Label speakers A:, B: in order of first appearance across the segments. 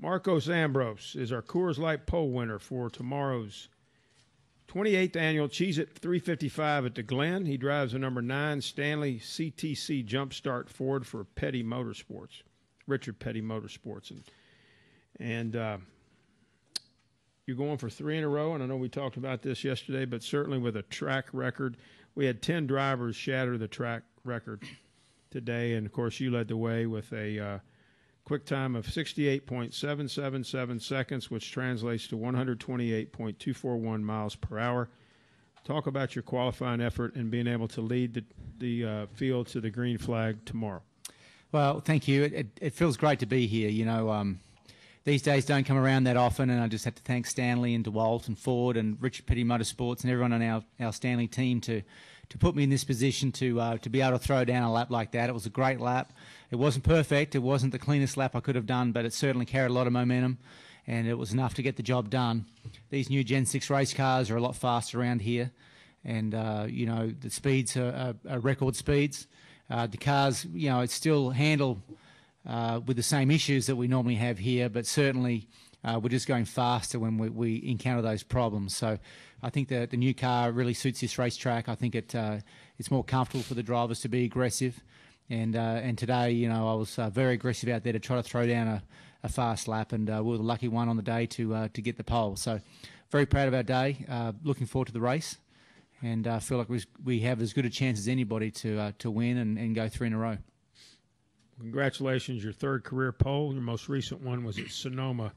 A: Marcos Ambrose is our Coors Light pole winner for tomorrow's 28th annual Cheez-It 355 at the Glen. He drives the number 9 Stanley CTC Jumpstart Ford for Petty Motorsports, Richard Petty Motorsports. And you're going for 3 in a row, and I know we talked about this yesterday, but certainly with a track record. We had 10 drivers shatter the track record today, and, of course, you led the way with a quick time of 68.777 seconds, which translates to 128.241 miles per hour. Talk about your qualifying effort and being able to lead the field to the green flag tomorrow.
B: Well, thank you. It feels great to be here. You know, these days don't come around that often, and I just have to thank Stanley and DeWalt and Ford and Richard Petty Motorsports and everyone on our Stanley team to put me in this position to be able to throw down a lap like that. It was a great lap. It wasn't perfect. It wasn't the cleanest lap I could have done, but it certainly carried a lot of momentum, and it was enough to get the job done. These new Gen 6 race cars are a lot faster around here, and, you know, the speeds are record speeds. The cars, you know, it's still handled with the same issues that we normally have here, but certainly we're just going faster when we encounter those problems. So I think the new car really suits this racetrack. I think it's more comfortable for the drivers to be aggressive. And today, you know, I was very aggressive out there to try to throw down a fast lap, and we were the lucky one on the day to get the pole. So very proud of our day, looking forward to the race, and I feel like we have as good a chance as anybody to win and go 3 in a row.
A: Congratulations, your 3rd career pole. Your most recent one was at Sonoma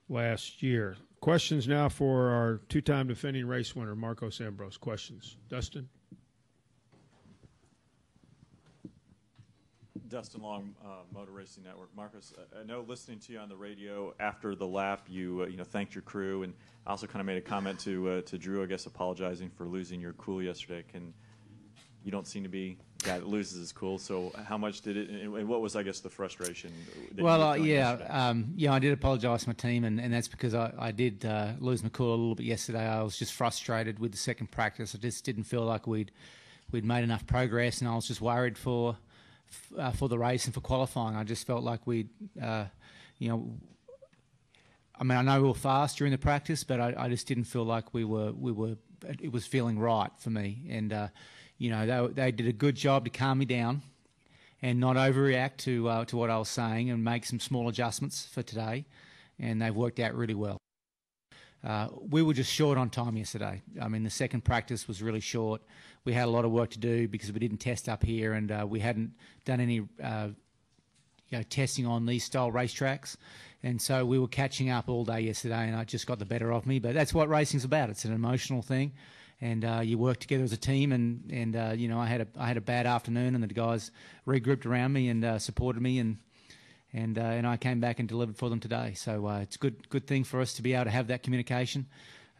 A: last year. Questions now for our 2-time defending race winner, Marcos Ambrose. Questions. Dustin?
C: Dustin Long, Motor Racing Network. Marcos, I know listening to you on the radio after the lap, you thanked your crew, and also kind of made a comment to Drew, I guess, apologizing for losing your cool yesterday. You don't seem to be a guy that loses his cool. So how much did it, and what was, I guess, the frustration?
B: Well, I did apologise to my team, and that's because I did lose my cool a little bit yesterday. I was just frustrated with the second practice. I just didn't feel like we'd made enough progress, and I was just worried for the race and for qualifying. I just felt like I know we were fast during the practice, but I just didn't feel like we were. It was feeling right for me, and they did a good job to calm me down and not overreact to what I was saying and make some small adjustments for today, and they've worked out really well. We were just short on time yesterday. I mean, the second practice was really short. We had a lot of work to do because we didn't test up here, and we hadn't done any testing on these style racetracks. And so we were catching up all day yesterday, and it just got the better of me. But that's what racing's about. It's an emotional thing, and you work together as a team. And I had a bad afternoon, and the guys regrouped around me and supported me, and I came back and delivered for them today. So it's a good thing for us to be able to have that communication.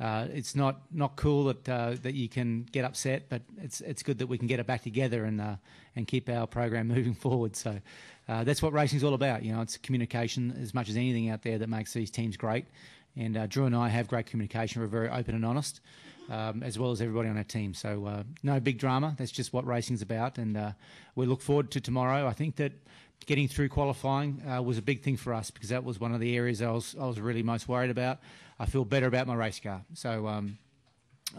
B: It's not cool that you can get upset, but it's good that we can get it back together and keep our program moving forward. So that's what racing's all about. You know, it's communication as much as anything out there that makes these teams great. And Drew and I have great communication. We're very open and honest, as well as everybody on our team. So no big drama. That's just what racing's about. And we look forward to tomorrow. I think that getting through qualifying was a big thing for us because that was one of the areas I was really most worried about. I feel better about my race car. So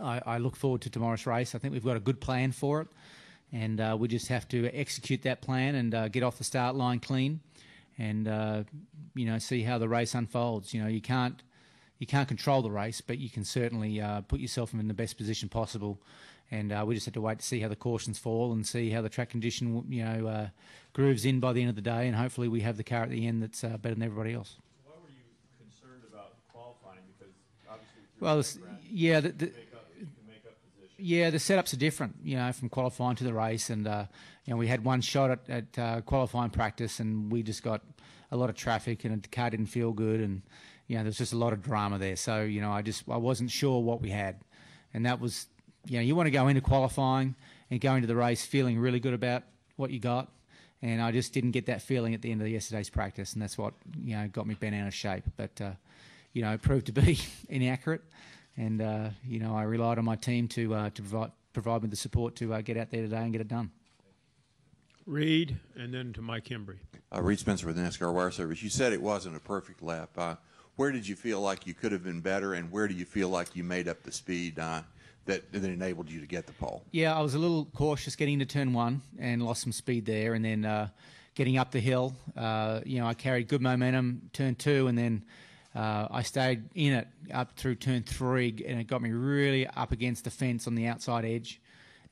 B: I look forward to tomorrow's race. I think we've got a good plan for it, and we just have to execute that plan and get off the start line clean and, see how the race unfolds. You know, you can't control the race, but you can certainly put yourself in the best position possible. And we just have to wait to see how the cautions fall and see how the track condition, grooves in by the end of the day. And hopefully we have the car at the end that's better than everybody else.
C: Why were you concerned about qualifying? Because obviously,
B: the setups are different, from qualifying to the race. And, we had one shot at qualifying practice, and we just got a lot of traffic, and the car didn't feel good. And, there's just a lot of drama there. So, I wasn't sure what we had. And that was, you want to go into qualifying and go into the race feeling really good about what you got. And I just didn't get that feeling at the end of yesterday's practice, and that's what got me bent out of shape. But it proved to be inaccurate, and I relied on my team to provide me the support to get out there today and get it done.
A: Reed, and then to Mike Hembry.
D: Reed Spencer with NASCAR Wire Service. You said it wasn't a perfect lap. Where did you feel like you could have been better, and where do you feel like you made up the speed that enabled you to get the pole?
B: Yeah, I was a little cautious getting into turn 1 and lost some speed there, and then getting up the hill, I carried good momentum turn 2, and then I stayed in it up through turn 3, and it got me really up against the fence on the outside edge.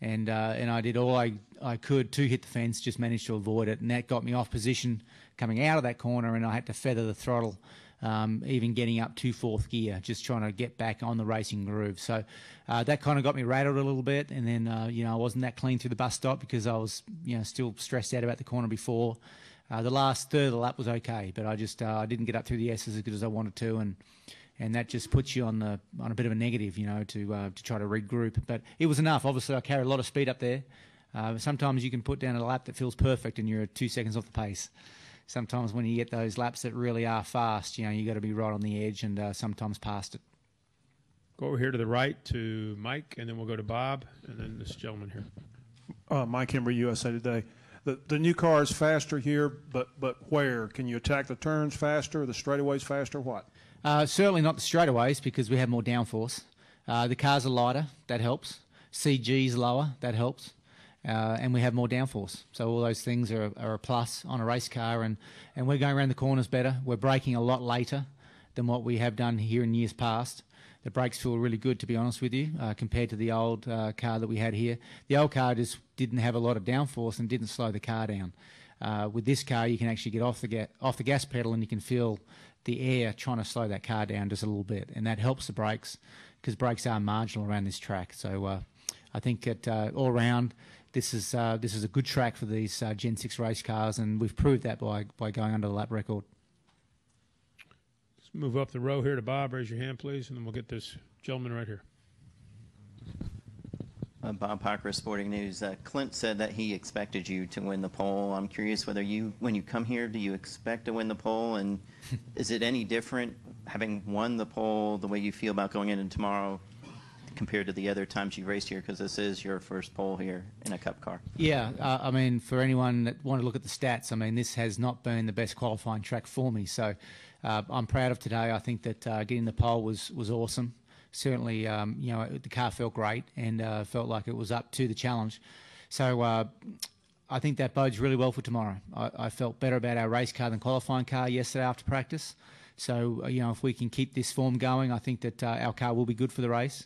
B: And I did all I could to hit the fence, just managed to avoid it, and that got me off position coming out of that corner, and I had to feather the throttle, even getting up to 4th gear, just trying to get back on the racing groove. So that kind of got me rattled a little bit, and then I wasn't that clean through the bus stop because I was still stressed out about the corner before. The last third of the lap was okay, but I just I didn't get up through the S's as good as I wanted to, and that just puts you on a bit of a negative, to try to regroup. But it was enough. Obviously, I carried a lot of speed up there. Sometimes you can put down a lap that feels perfect and you're 2 seconds off the pace. Sometimes when you get those laps that really are fast, you got to be right on the edge and sometimes past it.
A: Go over here to the right to Mike, and then we'll go to Bob, and then this gentleman here.
E: Mike Hembry, USA Today. The new car is faster here, but where? Can you attack the turns faster, the straightaways faster, what?
B: Certainly not the straightaways because we have more downforce. The cars are lighter, that helps. CG's lower, that helps. And we have more downforce. So all those things are a plus on a race car, and we're going around the corners better. We're braking a lot later than what we have done here in years past. The brakes feel really good, to be honest with you, compared to the old car that we had here. The old car just didn't have a lot of downforce and didn't slow the car down. With this car, you can actually get off the gas pedal and you can feel the air trying to slow that car down just a little bit, and that helps the brakes because brakes are marginal around this track. So I think that all around, this is a good track for these Gen 6 race cars, and we've proved that by going under the lap record.
A: Let's move up the row here to Bob. Raise your hand, please, and then we'll get this gentleman right here.
F: Bob Parker, Sporting News. Clint said that he expected you to win the pole. I'm curious whether when you come here, do you expect to win the pole? And is it any different having won the pole, the way you feel about going into tomorrow compared to the other times you've raced here? Because this is your first pole here in a Cup car.
B: Yeah, for anyone that want to look at the stats, this has not been the best qualifying track for me. So I'm proud of today. I think that getting the pole was awesome. Certainly, the car felt great and felt like it was up to the challenge. So I think that bodes really well for tomorrow. I felt better about our race car than qualifying car yesterday after practice. So, if we can keep this form going, I think that our car will be good for the race,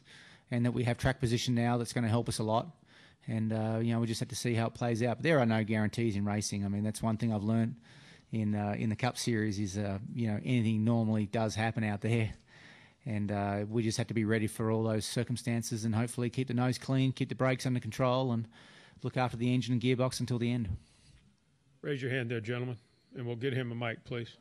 B: and that we have track position now that's going to help us a lot. And, we just have to see how it plays out. But there are no guarantees in racing. That's one thing I've learned in the Cup Series is, anything normally does happen out there. And we just have to be ready for all those circumstances and hopefully keep the nose clean, keep the brakes under control, and look after the engine and gearbox until the end.
A: Raise your hand there, gentlemen, and we'll get him a mic, please.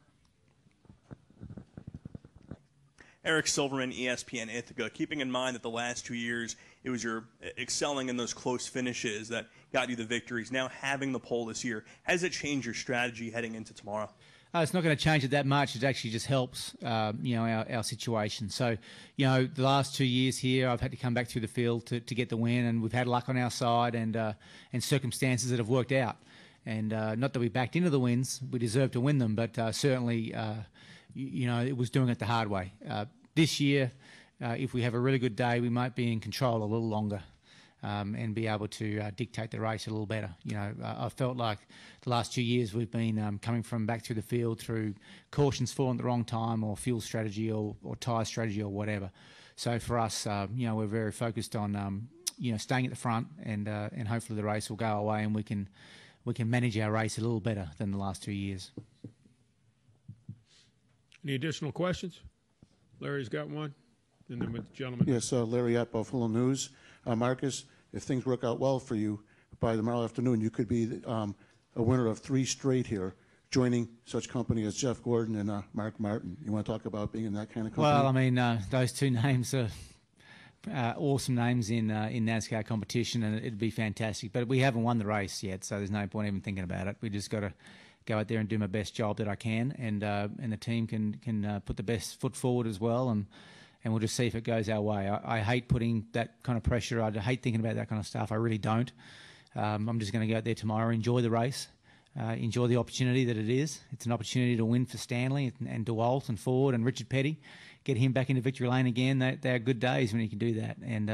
G: Eric Silverman, ESPN Ithaca. Keeping in mind that the last 2 years it was your excelling in those close finishes that got you the victories, now having the pole this year, has it changed your strategy heading into tomorrow?
B: It's not going to change it that much. It actually just helps, our situation. So, the last 2 years here, I've had to come back through the field to get the win, and we've had luck on our side and circumstances that have worked out. And not that we backed into the wins, we deserve to win them, but certainly, it was doing it the hard way. This year, if we have a really good day, we might be in control a little longer. And be able to dictate the race a little better. I felt like the last 2 years we've been coming from back through the field through cautions falling at the wrong time or fuel strategy or tyre strategy or whatever. So for us, we're very focused on, staying at the front and hopefully the race will go away and we can manage our race a little better than the last 2 years.
A: Any additional questions? Larry's got one. And then with the gentleman.
H: Yes, Larry at Buffalo News. Marcus, if things work out well for you, by tomorrow afternoon you could be a winner of 3 straight here, joining such company as Jeff Gordon and Mark Martin. You want to talk about being in that kind of company?
B: Well, those 2 names are awesome names in NASCAR competition, and it'd be fantastic. But we haven't won the race yet, so there's no point even thinking about it. We just got to go out there and do my best job that I can, and the team can put the best foot forward as well, and we'll just see if it goes our way. I hate putting that kind of pressure. I hate thinking about that kind of stuff. I really don't. I'm just going to go out there tomorrow, enjoy the race, enjoy the opportunity that it is. It's an opportunity to win for Stanley and DeWalt and Ford and Richard Petty, get him back into victory lane again. They're good days when you can do that, and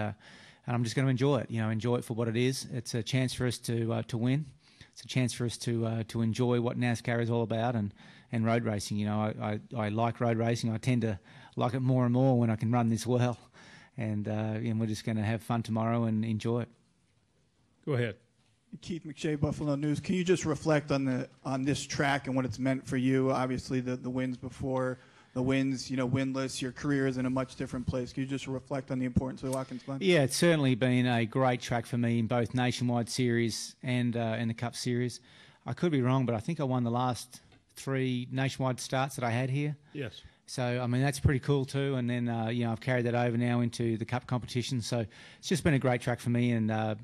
B: I'm just going to enjoy it. Enjoy it for what it is. It's a chance for us to win. It's a chance for us to enjoy what NASCAR is all about and road racing. I like road racing. I tend to like it more and more when I can run this well, and we're just going to have fun tomorrow and enjoy it.
A: Go ahead.
I: Keith McShay, Buffalo News. Can you just reflect on this track and what it's meant for you? Obviously, the wins before, the wins, winless. Your career is in a much different place. Can you just reflect on the importance of Watkins Glen?
B: Yeah, it's certainly been a great track for me in both Nationwide Series and the Cup Series. I could be wrong, but I think I won the last 3 Nationwide starts that I had here.
A: Yes.
B: So, that's pretty cool too. And then, I've carried that over now into the Cup competition. So it's just been a great track for me, and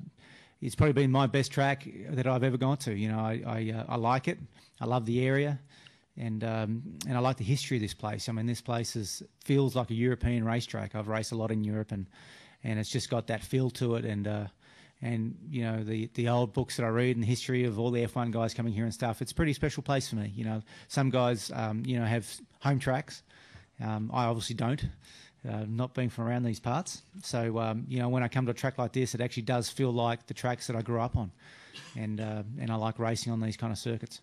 B: it's probably been my best track that I've ever gone to. I like it. I love the area, and I like the history of this place. This place feels like a European racetrack. I've raced a lot in Europe, and it's just got that feel to it. And the old books that I read and the history of all the F1 guys coming here and stuff. It's a pretty special place for me. Some guys have home tracks. I obviously don't. Not being from around these parts. So, when I come to a track like this, it actually does feel like the tracks that I grew up on. And I like racing on these kind of circuits.